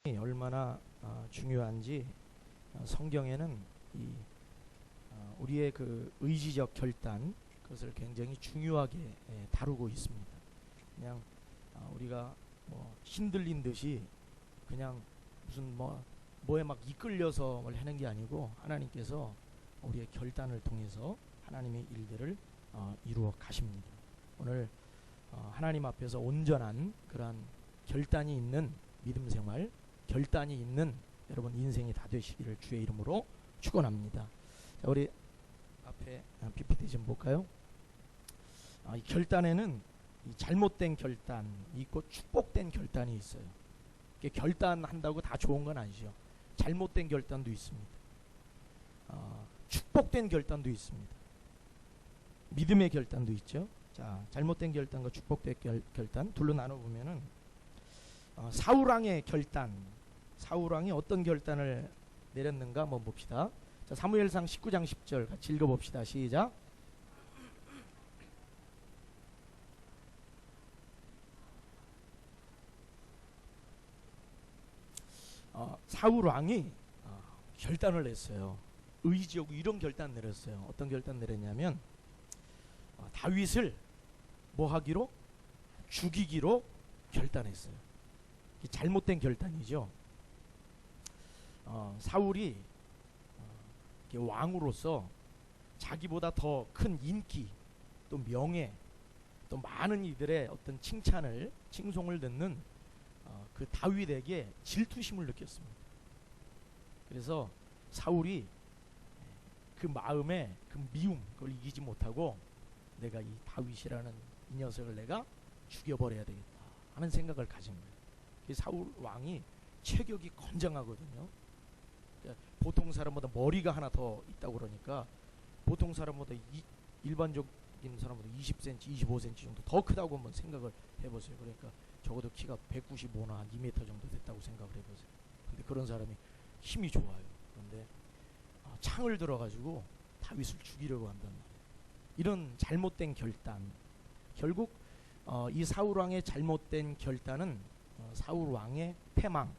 얼마나 중요한지 성경에는 우리의 그 의지적 결단, 그것을 굉장히 중요하게 다루고 있습니다. 그냥 우리가 뭐 힘들린 듯이 그냥 무슨 뭐에 막 이끌려서 뭘 하는 게 아니고, 하나님께서 우리의 결단을 통해서 하나님의 일들을 이루어 가십니다. 오늘 하나님 앞에서 온전한 그러한 결단이 있는 믿음 생활, 결단이 있는 여러분 인생이 다 되시기를 주의 이름으로 축원합니다. 자, 우리 앞에 PPT 좀 볼까요? 이 결단에는 이 잘못된 결단이 있고 축복된 결단이 있어요. 결단한다고 다 좋은 건 아니죠. 잘못된 결단도 있습니다. 축복된 결단도 있습니다. 믿음의 결단도 있죠. 자, 잘못된 결단과 축복된 결단 둘로 나눠보면은 사울왕의 결단, 사울왕이 어떤 결단을 내렸는가 한번 봅시다. 자, 사무엘상 19장 10절 같이 읽어봅시다. 시작. 사울왕이 결단을 냈어요. 의지하고 이런 결단 내렸어요. 어떤 결단 내렸냐면 다윗을 뭐 하기로? 죽이기로 결단했어요. 잘못된 결단이죠. 사울이 왕으로서 자기보다 더 큰 인기, 또 명예, 또 많은 이들의 어떤 칭찬을, 칭송을 듣는 그 다윗에게 질투심을 느꼈습니다. 그래서 사울이 그 마음에 그 미움, 그걸 이기지 못하고 내가 이 다윗이라는 이 녀석을 내가 죽여버려야 되겠다 하는 생각을 가진 거예요. 사울 왕이 체격이 건장하거든요. 그러니까 보통 사람보다 머리가 하나 더 있다고 그러니까 보통 사람보다 일반적인 사람보다 20cm, 25cm 정도 더 크다고 한번 생각을 해보세요. 그러니까 적어도 키가 195나 한 2m 정도 됐다고 생각을 해보세요. 근데 그런 사람이 힘이 좋아요. 그런데 창을 들어가지고 다윗을 죽이려고 한단 말이에요. 이런 잘못된 결단, 결국 이 사울왕의 잘못된 결단은 사울왕의 패망,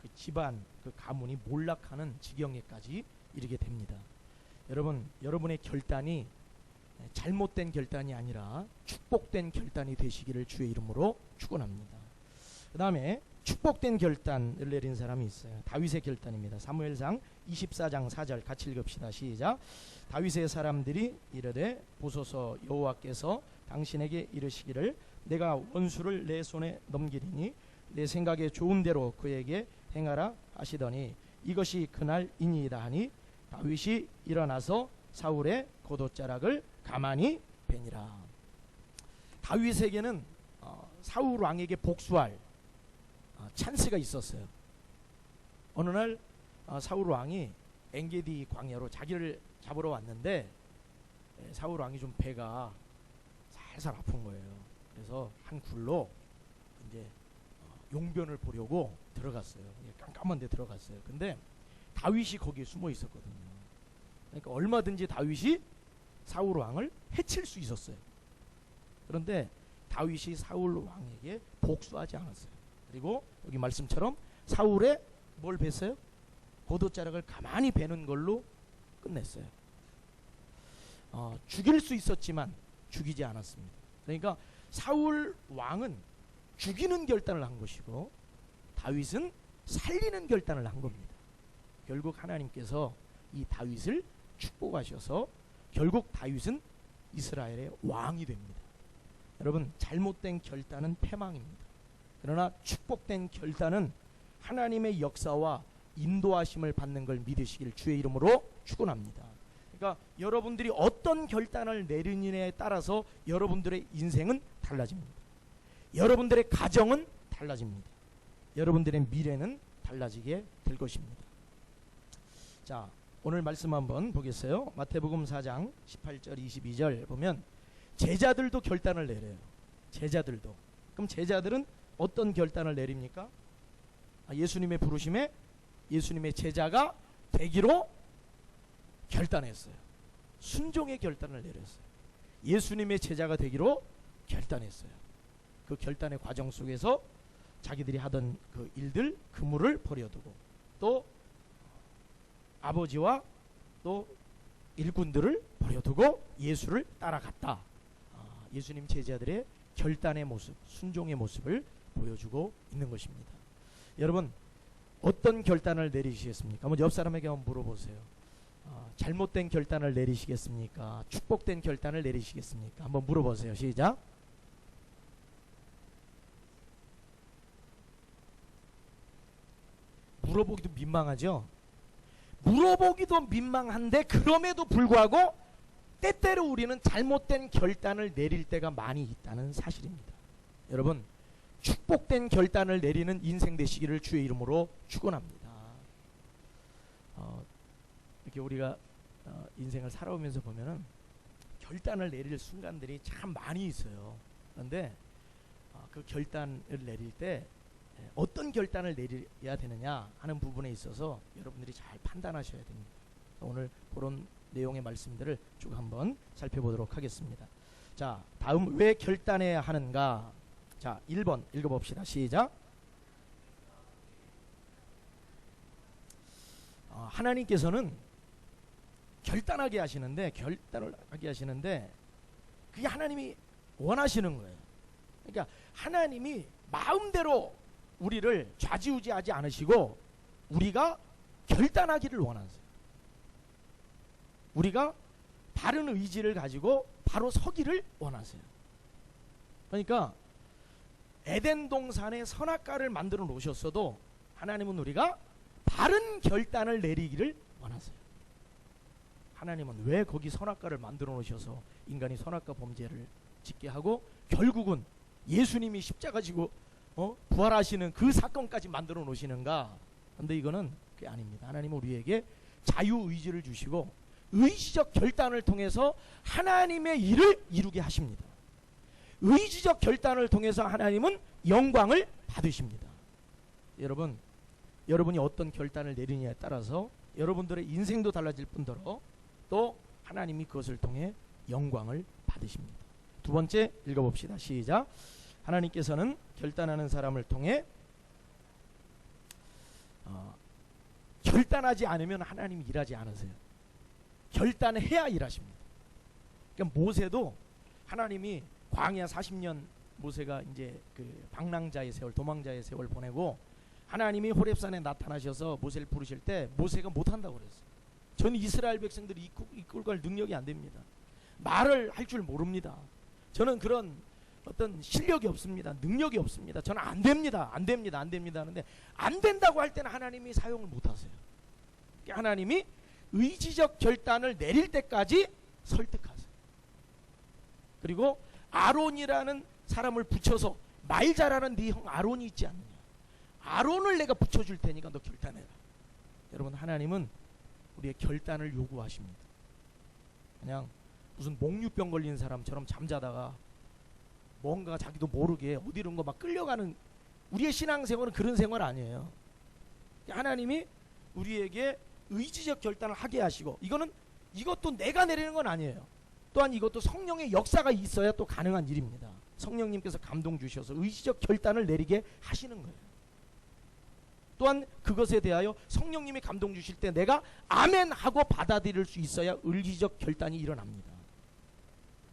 그 집안, 그 가문이 몰락하는 지경에까지 이르게 됩니다. 여러분, 여러분의 결단이 잘못된 결단이 아니라 축복된 결단이 되시기를 주의 이름으로 축원합니다. 그 다음에 축복된 결단을 내린 사람이 있어요. 다윗의 결단입니다. 사무엘상 24장 4절 같이 읽읍시다. 시작. 다윗의 사람들이 이르되 보소서, 여호와께서 당신에게 이르시기를 내가 원수를 내 손에 넘기리니 내 생각에 좋은 대로 그에게 행하라 하시더니 이것이 그날이니이다 하니 다윗이 일어나서 사울의 겉옷자락을 가만히 베니라. 다윗에게는 사울 왕에게 복수할 찬스가 있었어요. 어느 날 사울 왕이 엔게디 광야로 자기를 잡으러 왔는데 사울 왕이 좀 배가 살살 아픈 거예요. 그래서 한 굴로 이제 용변을 보려고 들어갔어요. 깜깜한 데 들어갔어요. 근데 다윗이 거기에 숨어 있었거든요. 그러니까 얼마든지 다윗이 사울 왕을 해칠 수 있었어요. 그런데 다윗이 사울 왕에게 복수하지 않았어요. 그리고 여기 말씀처럼 사울의 뭘 뱄어요? 겉옷자락을 가만히 베는 걸로 끝냈어요. 죽일 수 있었지만 죽이지 않았습니다. 그러니까 사울 왕은 죽이는 결단을 한 것이고 다윗은 살리는 결단을 한 겁니다. 결국 하나님께서 이 다윗을 축복하셔서 결국 다윗은 이스라엘의 왕이 됩니다. 여러분, 잘못된 결단은 패망입니다. 그러나 축복된 결단은 하나님의 역사와 인도하심을 받는 걸 믿으시길 주의 이름으로 축원합니다. 그러니까 여러분들이 어떤 결단을 내리느냐에 따라서 여러분들의 인생은 달라집니다. 여러분들의 가정은 달라집니다. 여러분들의 미래는 달라지게 될 것입니다. 자, 오늘 말씀 한번 보겠어요. 마태복음 4장 18절 22절 보면 제자들도 결단을 내려요. 제자들도. 그럼 제자들은 어떤 결단을 내립니까? 예수님의 부르심에 예수님의 제자가 되기로 결단했어요. 순종의 결단을 내렸어요. 예수님의 제자가 되기로 결단했어요. 그 결단의 과정 속에서 자기들이 하던 그 일들 그물을 버려두고 또 아버지와 또 일꾼들을 버려두고 예수를 따라갔다. 예수님 제자들의 결단의 모습, 순종의 모습을 보여주고 있는 것입니다. 여러분 어떤 결단을 내리시겠습니까? 한번 옆 사람에게 한번 물어보세요. 잘못된 결단을 내리시겠습니까? 축복된 결단을 내리시겠습니까? 한번 물어보세요. 시작. 물어보기도 민망하죠. 물어보기도 민망한데 그럼에도 불구하고 때때로 우리는 잘못된 결단을 내릴 때가 많이 있다는 사실입니다. 여러분 축복된 결단을 내리는 인생 되시기를 주의 이름으로 축원합니다. 이렇게 우리가 인생을 살아오면서 보면은 결단을 내릴 순간들이 참 많이 있어요. 그런데 그 결단을 내릴 때 어떤 결단을 내려야 되느냐 하는 부분에 있어서 여러분들이 잘 판단하셔야 됩니다. 오늘 그런 내용의 말씀들을 쭉 한번 살펴보도록 하겠습니다. 자, 다음 왜 결단해야 하는가? 자, 1번 읽어봅시다. 시작. 하나님께서는 결단을 하게 하시는데 그게 하나님이 원하시는 거예요. 그러니까 하나님이 마음대로 우리를 좌지우지하지 않으시고 우리가 결단하기를 원하세요. 우리가 바른 의지를 가지고 바로 서기를 원하세요. 그러니까 에덴 동산에 선악과를 만들어 놓으셨어도 하나님은 우리가 바른 결단을 내리기를 원하세요. 하나님은 왜 거기 선악과를 만들어 놓으셔서 인간이 선악과 범죄를 짓게 하고 결국은 예수님이 십자가 지고 부활하시는 그 사건까지 만들어 놓으시는가? 그런데 이거는 그게 아닙니다. 하나님은 우리에게 자유의지를 주시고 의지적 결단을 통해서 하나님의 일을 이루게 하십니다. 의지적 결단을 통해서 하나님은 영광을 받으십니다. 여러분, 여러분이 어떤 결단을 내리느냐에 따라서 여러분들의 인생도 달라질 뿐더러 또 하나님이 그것을 통해 영광을 받으십니다. 두 번째 읽어봅시다. 시작. 하나님께서는 결단하는 사람을 통해 결단하지 않으면 하나님이 일하지 않으세요. 결단해야 일하십니다. 그러니까 모세도 하나님이 광야 40년 모세가 이제 그 방랑자의 세월, 도망자의 세월 보내고 하나님이 호렙산에 나타나셔서 모세를 부르실 때 모세가 못한다고 그랬어요. 저는 이스라엘 백성들이 이끌 갈 능력이 안 됩니다. 말을 할 줄 모릅니다. 저는 그런 어떤 실력이 없습니다. 능력이 없습니다. 저는 안 됩니다. 하는데 안 된다고 할 때는 하나님이 사용을 못 하세요. 하나님이 의지적 결단을 내릴 때까지 설득하세요. 그리고 아론이라는 사람을 붙여서 말 잘하는 네 형 아론이 있지 않느냐. 아론을 내가 붙여줄 테니까 너 결단해라. 여러분 하나님은 우리의 결단을 요구하십니다. 그냥 무슨 목류병 걸린 사람처럼 잠자다가 뭔가 자기도 모르게 어디론가 막 끌려가는 우리의 신앙생활은 그런 생활 아니에요. 하나님이 우리에게 의지적 결단을 하게 하시고 이것도 내가 내리는 건 아니에요. 또한 이것도 성령의 역사가 있어야 또 가능한 일입니다. 성령님께서 감동 주셔서 의지적 결단을 내리게 하시는 거예요. 또한 그것에 대하여 성령님이 감동 주실 때 내가 아멘 하고 받아들일 수 있어야 의지적 결단이 일어납니다.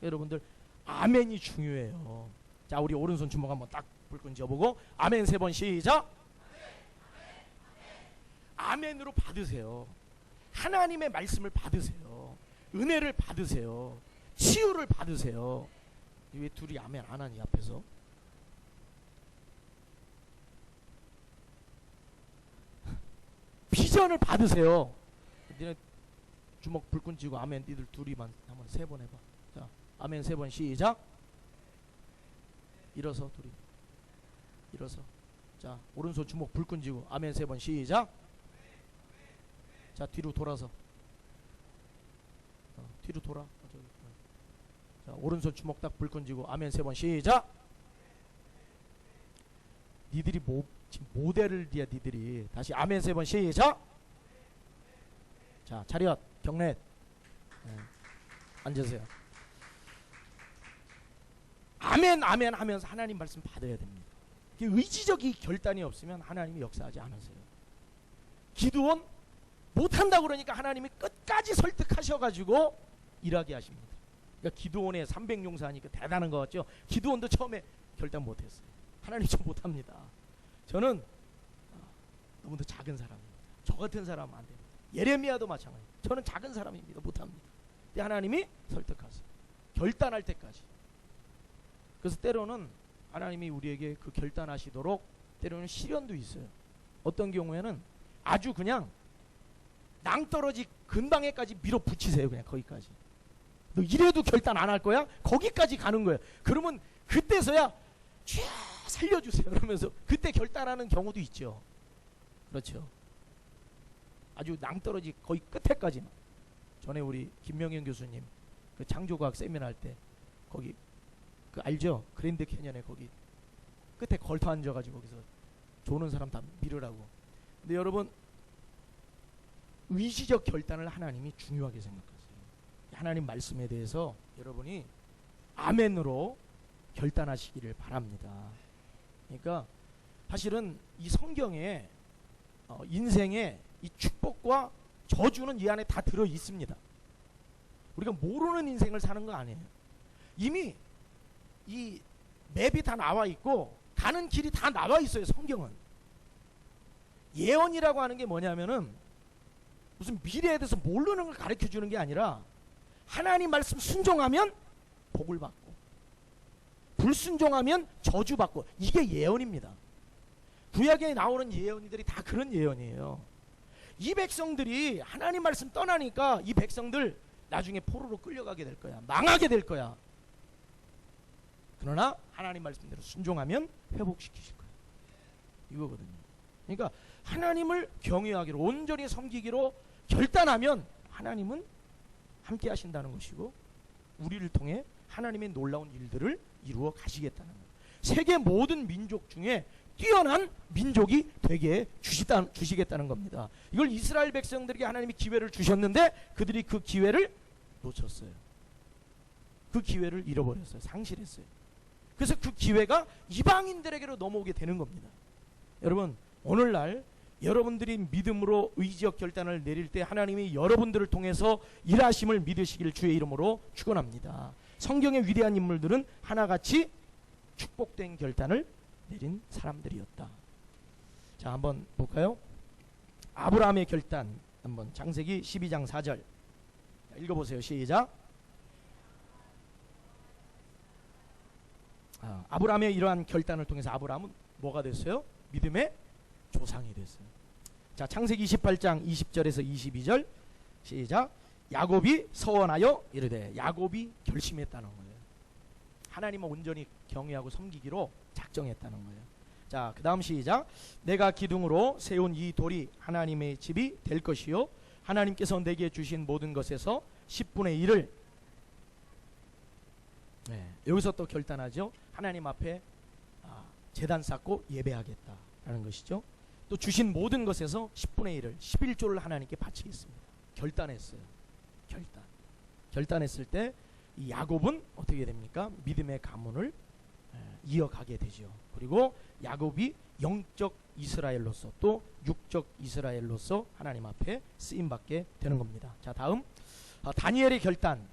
여러분들 아멘이 중요해요. 자, 우리 오른손 주먹 한번 딱 불끈 쥐어보고 아멘 3번 시작. 아멘으로 받으세요. 하나님의 말씀을 받으세요. 은혜를 받으세요. 치유를 받으세요. 왜 둘이 아멘 안 하니 앞에서? 비전을 받으세요. 니네 주먹 불끈 쥐고 아멘 니들 둘이만 한번 3번 해봐. 자, 아멘 3번 시작. 일어서 둘이. 일어서. 자, 오른손 주먹 불끈 쥐고 아멘 3번 시작. 자, 뒤로 돌아서. 뒤로 돌아. 자, 오른손 주먹 딱 불끈 쥐고 아멘 3번 시작. 니들이 지금 모델을 뒤야 니들이. 다시 아멘 3번 시작. 자, 차렷 경례. 앉으세요. 아멘 아멘 하면서 하나님 말씀 받아야 됩니다. 의지적인 결단이 없으면 하나님이 역사하지 않으세요. 기드온 못한다고 그러니까 하나님이 끝까지 설득하셔가지고 일하게 하십니다. 그러니까 기드온의 300용사하니까 대단한 것 같죠. 기드온도 처음에 결단 못했어요. 하나님 저 못합니다. 저는 너무도 작은 사람입니다. 저 같은 사람은 안 됩니다. 예레미야도 마찬가지. 저는 작은 사람입니다. 못합니다. 근데 하나님이 설득하세요. 결단할 때까지. 그래서 때로는 하나님이 우리에게 그 결단하시도록 때로는 시련도 있어요. 어떤 경우에는 아주 그냥 낭떠러지 근방에까지 밀어붙이세요. 그냥 거기까지. 너 이래도 결단 안 할 거야? 거기까지 가는 거예요. 그러면 그때서야 쥐 살려주세요. 그러면서 그때 결단하는 경우도 있죠. 그렇죠. 아주 낭떠러지 거의 끝에까지만. 전에 우리 김명현 교수님 그 창조과학 세미나 할 때 거기 그 알죠? 그랜드 캐년에 거기 끝에 걸터 앉아가지고 거기서 조는 사람 다 밀으라고. 근데 여러분 의지적 결단을 하나님이 중요하게 생각하세요. 하나님 말씀에 대해서 여러분이 아멘으로 결단하시기를 바랍니다. 그러니까 사실은 이 성경에 인생에 이 축복과 저주는 이 안에 다 들어 있습니다. 우리가 모르는 인생을 사는 거 아니에요. 이미 이 맵이 다 나와 있고 가는 길이 다 나와 있어요. 성경은. 예언이라고 하는 게 뭐냐면은 무슨 미래에 대해서 모르는 걸 가르쳐 주는 게 아니라 하나님 말씀 순종하면 복을 받고 불순종하면 저주받고, 이게 예언입니다. 구약에 나오는 예언들이 다 그런 예언이에요. 이 백성들이 하나님 말씀 떠나니까 이 백성들 나중에 포로로 끌려가게 될 거야. 망하게 될 거야. 그러나 하나님 말씀대로 순종하면 회복시키실 거야. 이거거든요. 그러니까 하나님을 경외하기로 온전히 섬기기로 결단하면 하나님은 함께 하신다는 것이고 우리를 통해 하나님의 놀라운 일들을 이루어 가시겠다는 거예요. 세계 모든 민족 중에 뛰어난 민족이 되게 주시겠다는 겁니다. 이걸 이스라엘 백성들에게 하나님이 기회를 주셨는데 그들이 그 기회를 놓쳤어요. 그 기회를 잃어버렸어요. 상실했어요. 그래서 그 기회가 이방인들에게로 넘어오게 되는 겁니다. 여러분, 오늘날 여러분들이 믿음으로 의지적 결단을 내릴 때 하나님이 여러분들을 통해서 일하심을 믿으시기를 주의 이름으로 축원합니다. 성경의 위대한 인물들은 하나같이 축복된 결단을 내린 사람들이었다. 자, 한번 볼까요? 아브라함의 결단, 한번 창세기 12장 4절 읽어보세요. 시작. 아브라함의 이러한 결단을 통해서 아브라함은 뭐가 됐어요? 믿음의 조상이 됐어요. 자, 창세기 28장 20절에서 22절 시작. 야곱이 서원하여 이르되, 야곱이 결심했다는 거예요. 하나님을 온전히 경외하고 섬기기로 작정했다는 거예요. 자, 그 다음 시작. 내가 기둥으로 세운 이 돌이 하나님의 집이 될 것이요 하나님께서 내게 주신 모든 것에서 10분의 1을 여기서 또 결단하죠. 하나님 앞에 제단 쌓고 예배하겠다라는 것이죠. 또 주신 모든 것에서 10분의 1을 11조를 하나님께 바치겠습니다. 결단했어요. 결단했을 때 이 야곱은 어떻게 됩니까? 믿음의 가문을 이어가게 되죠. 그리고 야곱이 영적 이스라엘로서 또 육적 이스라엘로서 하나님 앞에 쓰임받게 되는 겁니다. 자, 다음 다니엘의 결단.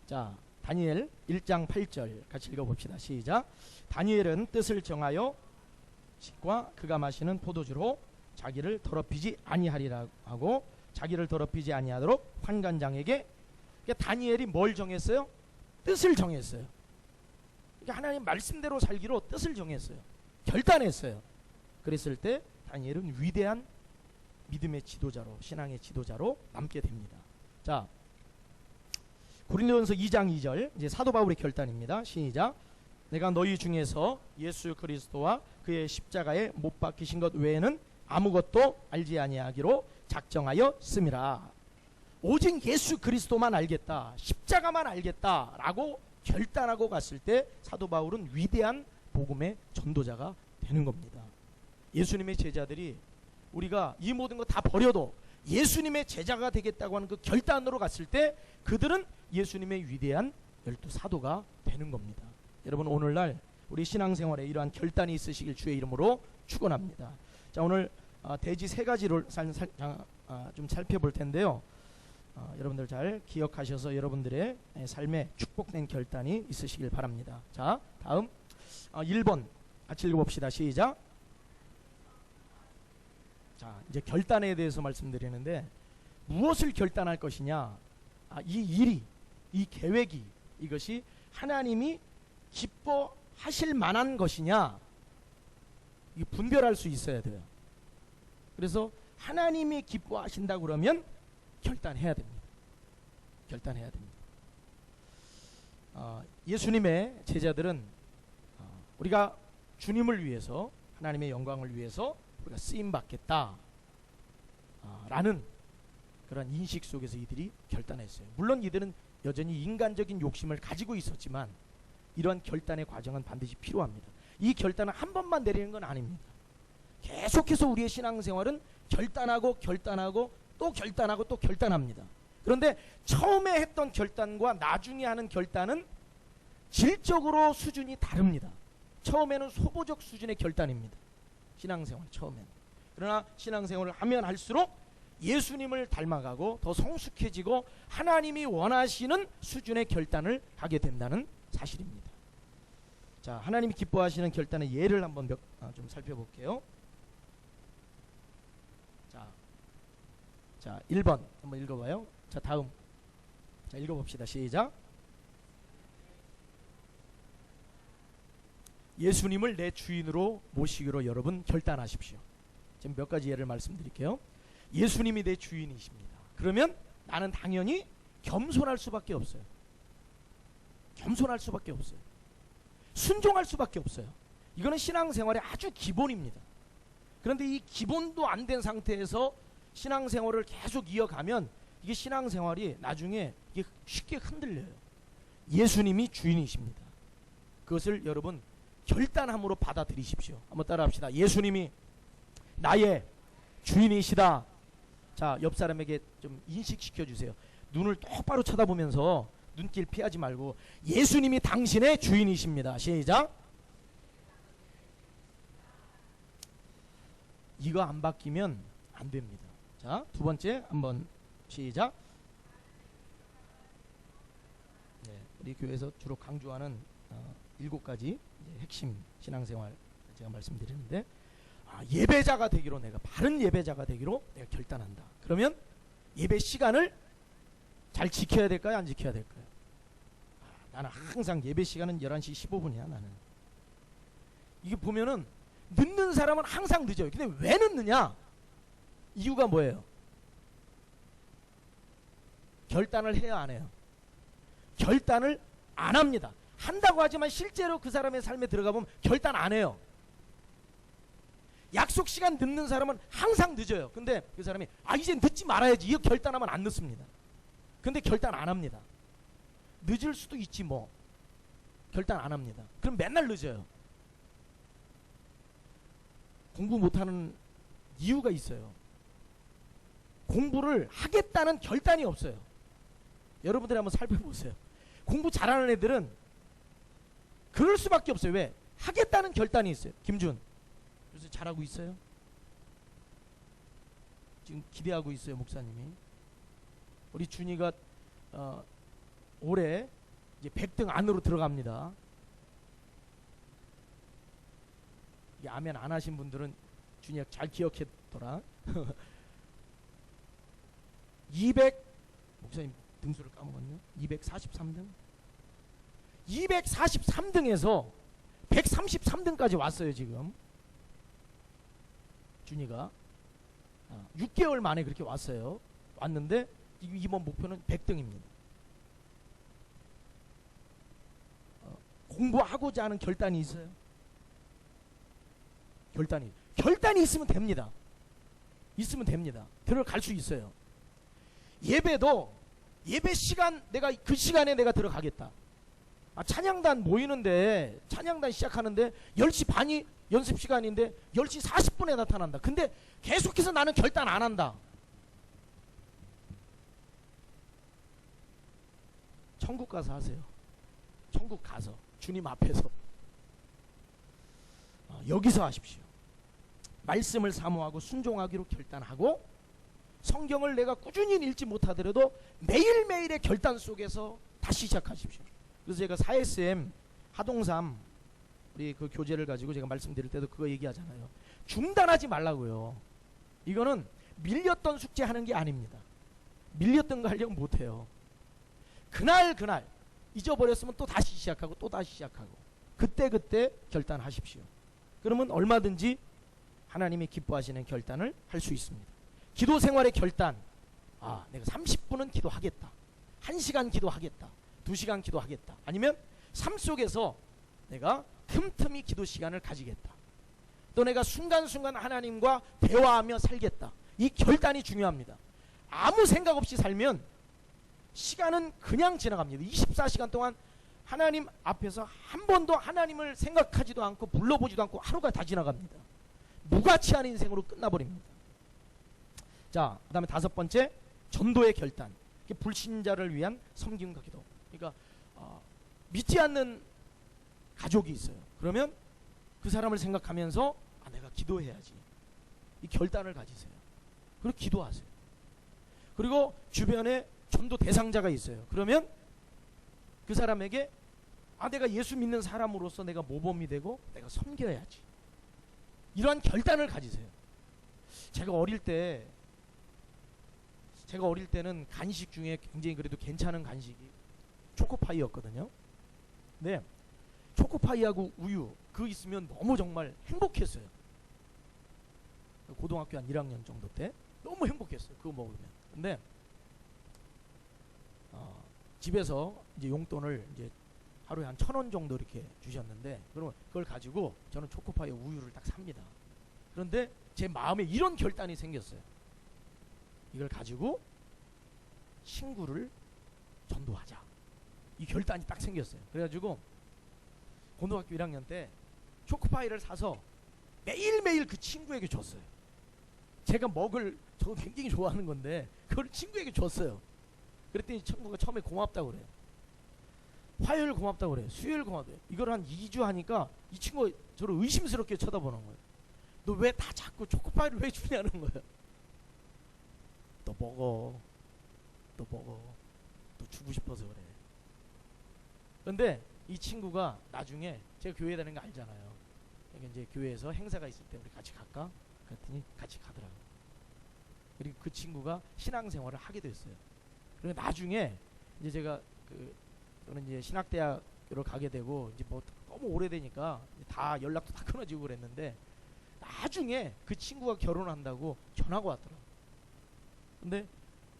자, 다니엘 1장 8절 같이 읽어봅시다. 시작. 다니엘은 뜻을 정하여 식과 그가 마시는 포도주로 자기를 더럽히지 아니하리라 하고 자기를 더럽히지 아니하도록 환관장에게. 그러니까 다니엘이 뭘 정했어요? 뜻을 정했어요. 그러니까 하나님 말씀대로 살기로 뜻을 정했어요. 결단했어요. 그랬을 때 다니엘은 위대한 믿음의 지도자로, 신앙의 지도자로 남게 됩니다. 자, 고린도전서 2장 2절 이제 사도 바울의 결단입니다. 시작. 내가 너희 중에서 예수 그리스도와 그의 십자가에 못 박히신 것 외에는 아무것도 알지 아니하기로 작정하여 씀이라. 오직 예수 그리스도만 알겠다, 십자가만 알겠다라고 결단하고 갔을 때 사도 바울은 위대한 복음의 전도자가 되는 겁니다. 예수님의 제자들이 우리가 이 모든 거 다 버려도 예수님의 제자가 되겠다고 하는 그 결단으로 갔을 때 그들은 예수님의 위대한 12 사도가 되는 겁니다. 여러분, 오늘날 우리 신앙생활에 이러한 결단이 있으시길 주의 이름으로 축원합니다. 자, 오늘 대지 세 가지를 좀 살펴볼 텐데요. 여러분들 잘 기억하셔서 여러분들의 삶에 축복된 결단이 있으시길 바랍니다. 자, 다음 1번 같이 읽어봅시다. 시작. 자, 이제 결단에 대해서 말씀드리는데 무엇을 결단할 것이냐, 이 일이, 이 계획이, 이것이 하나님이 기뻐하실 만한 것이냐, 이 분별할 수 있어야 돼요. 그래서 하나님이 기뻐하신다 그러면 결단해야 됩니다. 결단해야 됩니다. 예수님의 제자들은 우리가 주님을 위해서, 하나님의 영광을 위해서 우리가 쓰임 받겠다 라는 그런 인식 속에서 이들이 결단했어요. 물론 이들은 여전히 인간적인 욕심을 가지고 있었지만 이러한 결단의 과정은 반드시 필요합니다. 이 결단은 한 번만 내리는 건 아닙니다. 계속해서 우리의 신앙생활은 결단하고 또 결단하고 또 결단합니다. 그런데 처음에 했던 결단과 나중에 하는 결단은 질적으로 수준이 다릅니다. 처음에는 소보적 수준의 결단입니다. 신앙생활 처음에는. 그러나 신앙생활을 하면 할수록 예수님을 닮아가고 더 성숙해지고 하나님이 원하시는 수준의 결단을 하게 된다는 사실입니다. 자, 하나님이 기뻐하시는 결단의 예를 한번 좀 살펴볼게요. 자, 1번 한번 읽어봐요. 자, 다음. 자, 읽어봅시다. 시작. 예수님을 내 주인으로 모시기로 여러분 결단하십시오. 지금 몇 가지 예를 말씀드릴게요. 예수님이 내 주인이십니다. 그러면 나는 당연히 겸손할 수밖에 없어요. 겸손할 수밖에 없어요. 순종할 수밖에 없어요. 이거는 신앙생활의 아주 기본입니다. 그런데 이 기본도 안 된 상태에서 신앙생활을 계속 이어가면 이게 신앙생활이 나중에 이게 쉽게 흔들려요. 예수님이 주인이십니다. 그것을 여러분 결단함으로 받아들이십시오. 한번 따라합시다. 예수님이 나의 주인이시다. 자, 옆 사람에게 좀 인식시켜 주세요. 눈을 똑바로 쳐다보면서 눈길 피하지 말고 예수님이 당신의 주인이십니다. 시작. 이거 안 바뀌면 안 됩니다. 자, 두 번째 한번 시작. 네, 우리 교회에서 주로 강조하는 7가지 핵심 신앙생활 제가 말씀드리는데, 예배자가 되기로, 내가 바른 예배자가 되기로 내가 결단한다. 그러면 예배 시간을 잘 지켜야 될까요? 안 지켜야 될까요? 나는 항상 예배 시간은 11시 15분이야 나는. 이게 보면은 늦는 사람은 항상 늦어요. 근데 왜 늦느냐? 이유가 뭐예요? 결단을 해야 안 해요? 결단을 안 합니다. 한다고 하지만 실제로 그 사람의 삶에 들어가 보면 결단 안 해요. 약속 시간 늦는 사람은 항상 늦어요. 근데 그 사람이 이제 늦지 말아야지, 이거 결단하면 안 늦습니다. 근데 결단 안 합니다. 늦을 수도 있지 뭐. 결단 안 합니다. 그럼 맨날 늦어요. 공부 못하는 이유가 있어요. 공부를 하겠다는 결단이 없어요. 여러분들이 한번 살펴보세요. 공부 잘하는 애들은 그럴 수밖에 없어요. 왜? 하겠다는 결단이 있어요. 김준, 요새 잘하고 있어요? 지금 기대하고 있어요, 목사님이. 우리 준이가 올해 이제 100등 안으로 들어갑니다. 이게 아멘 안 하신 분들은 준이가 잘 기억했더라. 200, 목사님 등수를 까먹었네. 243등? 243등에서 133등까지 왔어요, 지금. 준이가 6개월 만에 그렇게 왔어요. 왔는데 이번 목표는 100등입니다. 공부하고자 하는 결단이 있어요. 결단이 있으면 됩니다. 있으면 됩니다. 들어갈 수 있어요. 예배도 예배 시간, 내가 그 시간에 내가 들어가겠다. 찬양단 모이는데, 찬양단 시작하는데 10시 반이 연습 시간인데 10시 40분에 나타난다. 근데 계속해서 나는 결단 안 한다. 천국 가서 하세요. 천국 가서 주님 앞에서 여기서 하십시오. 말씀을 사모하고 순종하기로 결단하고 성경을 내가 꾸준히 읽지 못하더라도 매일매일의 결단 속에서 다시 시작하십시오. 그래서 제가 4SM 하동삼 우리 그 교재를 가지고 제가 말씀드릴 때도 그거 얘기하잖아요. 중단하지 말라고요. 이거는 밀렸던 숙제 하는 게 아닙니다. 밀렸던 거 하려면 못해요. 그날 잊어버렸으면 또 다시 시작하고 또 다시 시작하고 그때 결단하십시오. 그러면 얼마든지 하나님이 기뻐하시는 결단을 할 수 있습니다. 기도 생활의 결단. 내가 30분은 기도하겠다. 1시간 기도하겠다. 2시간 기도하겠다. 아니면 삶 속에서 내가 틈틈이 기도 시간을 가지겠다. 또 내가 순간순간 하나님과 대화하며 살겠다. 이 결단이 중요합니다. 아무 생각 없이 살면 시간은 그냥 지나갑니다. 24시간 동안 하나님 앞에서 한 번도 하나님을 생각하지도 않고 불러보지도 않고 하루가 다 지나갑니다. 무가치한 인생으로 끝나버립니다. 자, 그 다음에 5번째, 전도의 결단. 불신자를 위한 섬김과 기도. 그러니까 믿지 않는 가족이 있어요. 그러면 그 사람을 생각하면서 내가 기도해야지. 이 결단을 가지세요. 그리고 기도하세요. 그리고 주변에 전도 대상자가 있어요. 그러면 그 사람에게 내가 예수 믿는 사람으로서 내가 모범이 되고 내가 섬겨야지. 이러한 결단을 가지세요. 제가 어릴 때는 간식 중에 굉장히 그래도 괜찮은 간식이 초코파이였거든요. 네, 초코파이하고 우유 그거 있으면 너무 정말 행복했어요. 고등학교 한 1학년 정도 때 너무 행복했어요. 그거 먹으면. 근데 집에서 이제 용돈을 이제 하루에 한 1,000원 정도 이렇게 주셨는데 그러면 그걸 가지고 저는 초코파이 우유를 딱 삽니다. 그런데 제 마음에 이런 결단이 생겼어요. 이걸 가지고 친구를 전도하자. 이 결단이 딱 생겼어요. 그래가지고 고등학교 1학년 때 초코파이를 사서 매일매일 그 친구에게 줬어요. 제가 저도 굉장히 좋아하는 건데 그걸 친구에게 줬어요. 그랬더니 친구가 처음에 고맙다고 그래요. 화요일 고맙다고 그래요. 수요일 고맙다고 그래요. 이걸 한 2주 하니까 이 친구가 저를 의심스럽게 쳐다보는 거예요. 너 왜 다 자꾸 초코파이를 왜 주냐는 거예요. 또 먹어. 또 주고 싶어서 그래. 그런데 이 친구가 나중에 제가 교회 다니는 거 알잖아요. 그러니까 이제 교회에서 행사가 있을 때 우리 같이 갈까? 그랬더니 같이 가더라고요. 그리고 그 친구가 신앙생활을 하게 됐어요. 그리고 나중에 이제 제가 저는 이제 신학대학교를 가게 되고 이제 뭐 너무 오래되니까 다 연락도 다 끊어지고 그랬는데 나중에 그 친구가 결혼한다고 전화가 왔더라고요. 근데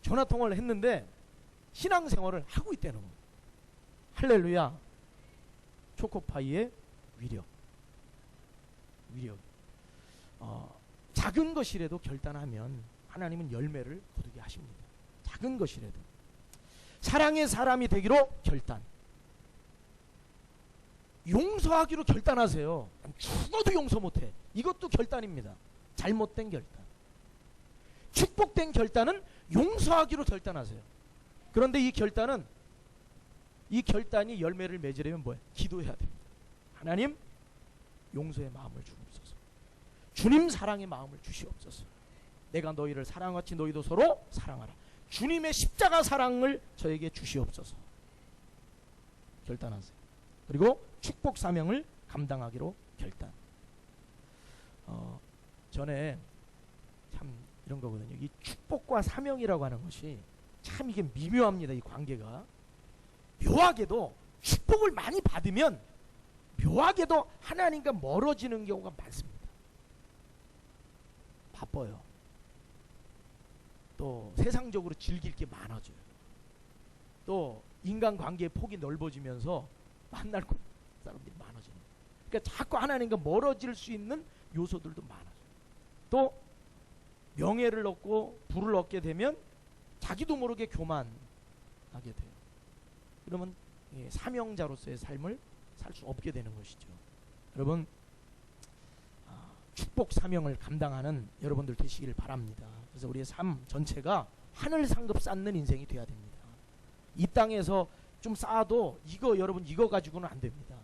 전화 통화를 했는데 신앙생활을 하고 있다는 거예요. 할렐루야. 초코파이의 위력. 작은 것이라도 결단하면 하나님은 열매를 거두게 하십니다. 작은 것이라도. 사랑의 사람이 되기로 결단. 용서하기로 결단하세요. 죽어도 용서 못해. 이것도 결단입니다. 잘못된 결단. 축복된 결단은 용서하기로 결단하세요. 그런데 이 결단이 열매를 맺으려면 뭐예요? 기도해야 됩니다. 하나님, 용서의 마음을 주옵소서. 주님 사랑의 마음을 주시옵소서. 내가 너희를 사랑같이 너희도 서로 사랑하라. 주님의 십자가 사랑을 저에게 주시옵소서. 결단하세요. 그리고 축복 사명을 감당하기로 결단. 전에 참 이런 거거든요. 이 축복과 사명이라고 하는 것이 참 이게 미묘합니다. 이 관계가. 묘하게도 축복을 많이 받으면 묘하게도 하나님과 멀어지는 경우가 많습니다. 바빠요. 또 세상적으로 즐길 게 많아져요. 또 인간관계의 폭이 넓어지면서 만날 사람들이 많아져요. 그러니까 자꾸 하나님과 멀어질 수 있는 요소들도 많아져요. 또 명예를 얻고 부를 얻게 되면 자기도 모르게 교만하게 돼요. 그러면 사명자로서의 삶을 살 수 없게 되는 것이죠. 여러분, 축복 사명을 감당하는 여러분들 되시기를 바랍니다. 그래서 우리의 삶 전체가 하늘 상급 쌓는 인생이 돼야 됩니다. 이 땅에서 좀 쌓아도 여러분 이거 가지고는 안 됩니다.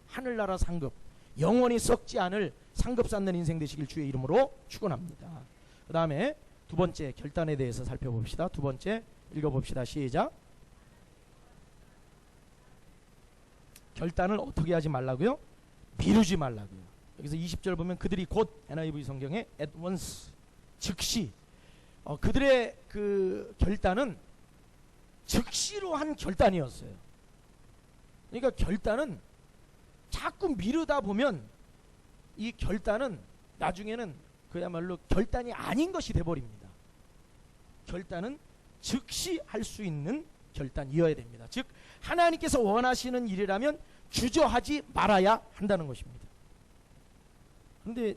하늘나라 상급, 영원히 썩지 않을 상급 쌓는 인생 되시길 주의 이름으로 축원합니다. 그 다음에 두 번째 결단에 대해서 살펴봅시다. 두 번째 읽어봅시다. 시작. 결단을 어떻게 하지 말라고요? 미루지 말라고요. 여기서 20절 보면 그들이 곧 NIV 성경에 at once 즉시 그들의 그 결단은 즉시로 한 결단이었어요. 그러니까 결단은 자꾸 미루다 보면 이 결단은 나중에는 그야말로 결단이 아닌 것이 돼버립니다. 결단은 즉시 할 수 있는 결단이어야 됩니다. 즉 하나님께서 원하시는 일이라면 주저하지 말아야 한다는 것입니다. 그런데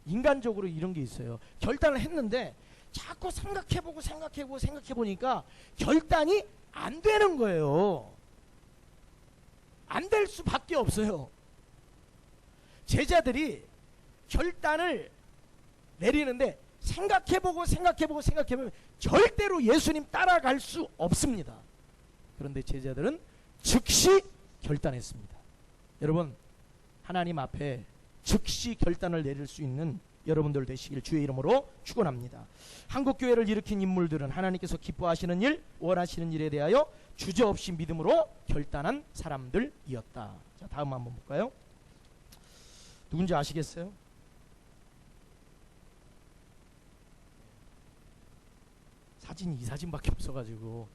인간적으로 이런 게 있어요. 결단을 했는데 자꾸 생각해보니까 결단이 안 되는 거예요. 안 될 수밖에 없어요. 제자들이 결단을 내리는데 생각해보면 절대로 예수님 따라갈 수 없습니다. 그런데 제자들은 즉시 결단했습니다. 여러분, 하나님 앞에 즉시 결단을 내릴 수 있는 여러분들 되시길 주의 이름으로 축원합니다. 한국교회를 일으킨 인물들은 하나님께서 기뻐하시는 일, 원하시는 일에 대하여 주저없이 믿음으로 결단한 사람들이었다. 자, 다음 한번 볼까요? 누군지 아시겠어요? 사진이 이 사진밖에 없어가지고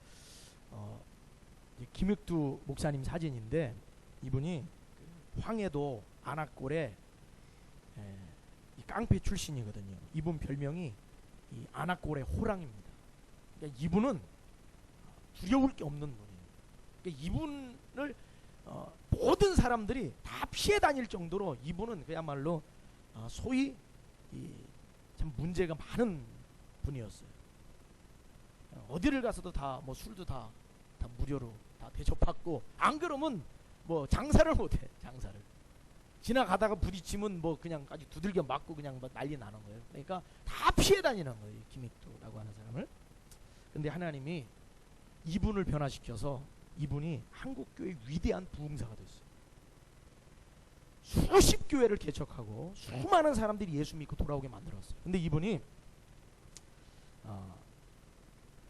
김익두 목사님 사진인데, 이분이 황해도 안악골에 이 깡패 출신이거든요. 이분 별명이 이 안악골의 호랑입니다. 그러니까 이분은 두려울 게 없는 분이에요. 그러니까 이분을 모든 사람들이 다 피해 다닐 정도로 이분은 그야말로 소위 참 문제가 많은 분이었어요. 어디를 가서도 다 뭐 술도 다 무료로 다 대접받고, 안 그러면 뭐 장사를 못해. 장사를 지나가다가 부딪히면 뭐 그냥 아주 두들겨 맞고 그냥 뭐 난리 나는 거예요. 그러니까 다 피해 다니는 거예요, 김익두라고 하는 사람을. 근데 하나님이 이분을 변화시켜서 이분이 한국교회의 위대한 부흥사가 됐어요. 수십 교회를 개척하고 수많은 사람들이 예수 믿고 돌아오게 만들었어요. 근데 이분이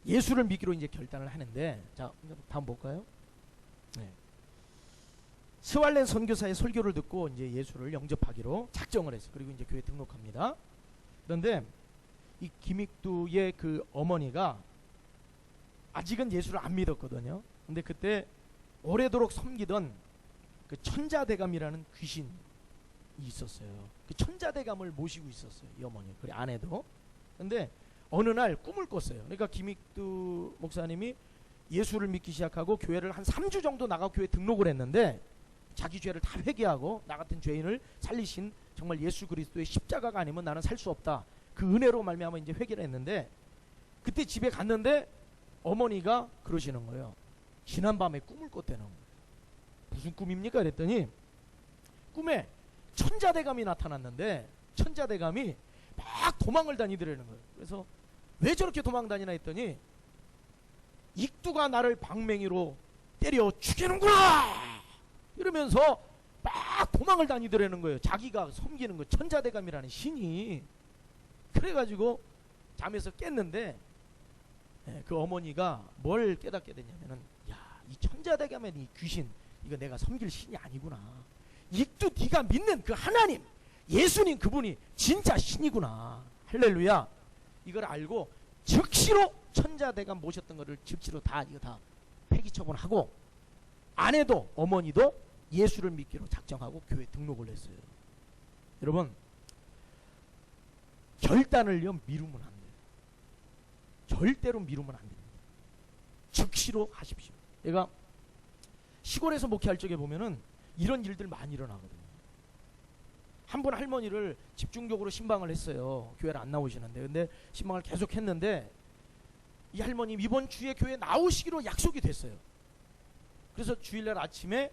예수를 믿기로 이제 결단을 하는데, 자, 다음 볼까요? 네. 스왈렌 선교사의 설교를 듣고 이제 예수를 영접하기로 작정을 했어요. 그리고 이제 교회 등록합니다. 그런데 이 김익두의 그 어머니가 아직은 예수를 안 믿었거든요. 근데 그때 오래도록 섬기던 그 천자대감이라는 귀신이 있었어요. 그 천자대감을 모시고 있었어요, 이 어머니. 그래, 아내도. 근데 어느 날 꿈을 꿨어요. 그러니까 김익두 목사님이 예수를 믿기 시작하고 교회를 한 3주 정도 나가 교회 등록을 했는데, 자기 죄를 다 회개하고 나 같은 죄인을 살리신 정말 예수 그리스도의 십자가가 아니면 나는 살 수 없다, 그 은혜로 말미암아 이제 회개를 했는데, 그때 집에 갔는데 어머니가 그러시는 거예요. 지난밤에 꿈을 꿨다는 거예요. 무슨 꿈입니까? 그랬더니 꿈에 천자대감이 나타났는데, 천자대감이 막 도망을 다니더라는 거예요. 그래서 왜 저렇게 도망 다니나 했더니, 익두가 나를 방맹이로 때려 죽이는구나 이러면서 막 도망을 다니더라는 거예요. 자기가 섬기는 거 천자대감이라는 신이. 그래가지고 잠에서 깼는데, 그 어머니가 뭘 깨닫게 됐냐면은, 야, 이 천자대감의 이 귀신, 이거 내가 섬길 신이 아니구나. 익두 네가 믿는 그 하나님, 예수님 그분이 진짜 신이구나. 할렐루야. 이걸 알고 즉시로 천자대감 모셨던 거를 즉시로 이거 다 폐기 처분하고, 아내도 어머니도 예수를 믿기로 작정하고 교회 등록을 했어요. 여러분, 결단을요 미루면 안 돼요. 절대로 미루면 안 됩니다. 즉시로 하십시오. 얘가 시골에서 목회할 적에 보면은 이런 일들 많이 일어나거든요. 한 분 할머니를 집중적으로 신방을 했어요. 교회를 안 나오시는데. 근데 신방을 계속 했는데, 이 할머님 이번 주에 교회 나오시기로 약속이 됐어요. 그래서 주일날 아침에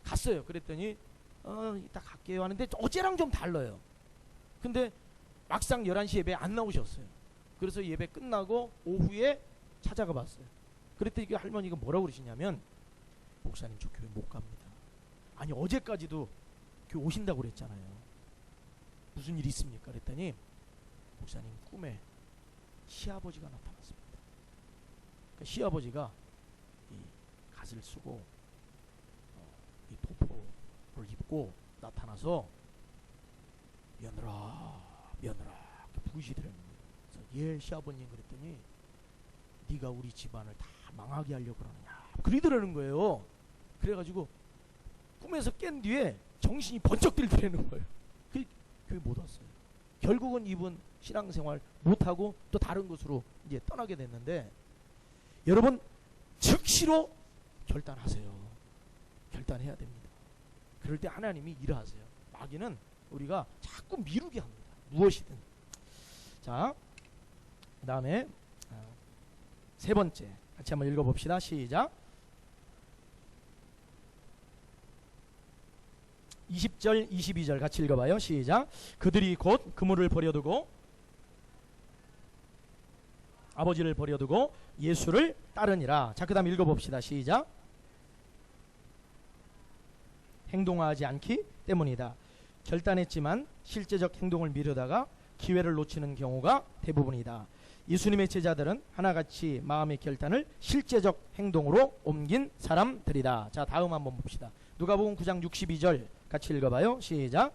갔어요. 그랬더니 이따 갈게요 하는데 어제랑 좀 달라요. 근데 막상 11시 예배에 안 나오셨어요. 그래서 예배 끝나고 오후에 찾아가 봤어요. 그랬더니 그 할머니가 뭐라고 그러시냐면, 목사님 저 교회 못 갑니다. 아니 어제까지도 교회 오신다고 그랬잖아요. 무슨 일이 있습니까? 그랬더니 목사님 꿈에 시아버지가 나타났습니다. 그러니까 시아버지가 이 갓을 쓰고 이 도포를 입고 나타나서 며느라 며느라 부으시더라는 거예요. 그래서 예 시아버님 그랬더니 네가 우리 집안을 다 망하게 하려고 그러느냐 그러더라는 거예요. 그래가지고 꿈에서 깬 뒤에 정신이 번쩍 들더라는 거예요. 그게 못 왔어요. 결국은 이분 신앙생활 못하고 또 다른 곳으로 이제 떠나게 됐는데, 여러분 즉시로 결단하세요. 결단해야 됩니다. 그럴 때 하나님이 일하세요. 마귀는 우리가 자꾸 미루게 합니다. 무엇이든. 자, 그 다음에 세 번째 같이 한번 읽어봅시다. 시작. 20절 22절 같이 읽어봐요. 시작. 그들이 곧 그물을 버려두고 아버지를 버려두고 예수를 따르니라. 자, 그 다음 읽어봅시다. 시작. 행동하지 않기 때문이다. 결단했지만 실제적 행동을 미루다가 기회를 놓치는 경우가 대부분이다. 예수님의 제자들은 하나같이 마음의 결단을 실제적 행동으로 옮긴 사람들이다. 자, 다음 한번 봅시다. 누가복음 9장 62절 같이 읽어봐요. 시작.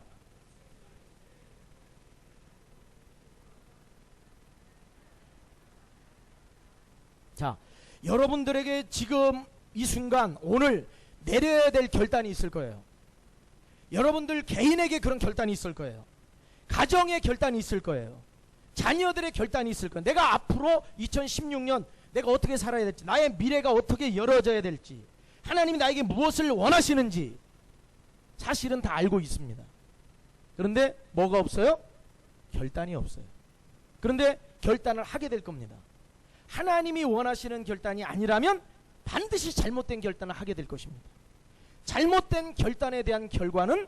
자, 여러분들에게 지금 이 순간 오늘 내려야 될 결단이 있을 거예요. 여러분들 개인에게 그런 결단이 있을 거예요. 가정의 결단이 있을 거예요. 자녀들의 결단이 있을 거예요. 내가 앞으로 2016년 내가 어떻게 살아야 될지, 나의 미래가 어떻게 열어져야 될지, 하나님이 나에게 무엇을 원하시는지 사실은 다 알고 있습니다. 그런데 뭐가 없어요? 결단이 없어요. 그런데 결단을 하게 될 겁니다. 하나님이 원하시는 결단이 아니라면 반드시 잘못된 결단을 하게 될 것입니다. 잘못된 결단에 대한 결과는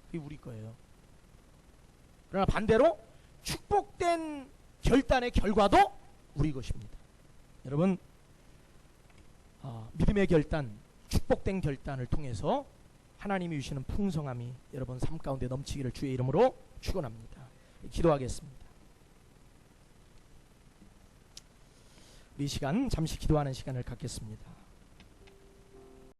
그게 우리 거예요. 그러나 반대로 축복된 결단의 결과도 우리 것입니다. 여러분, 믿음의 결단, 축복된 결단을 통해서 하나님이 주시는 풍성함이 여러분 삶 가운데 넘치기를 주의 이름으로 축원합니다. 기도하겠습니다. 이 시간 잠시 기도하는 시간을 갖겠습니다.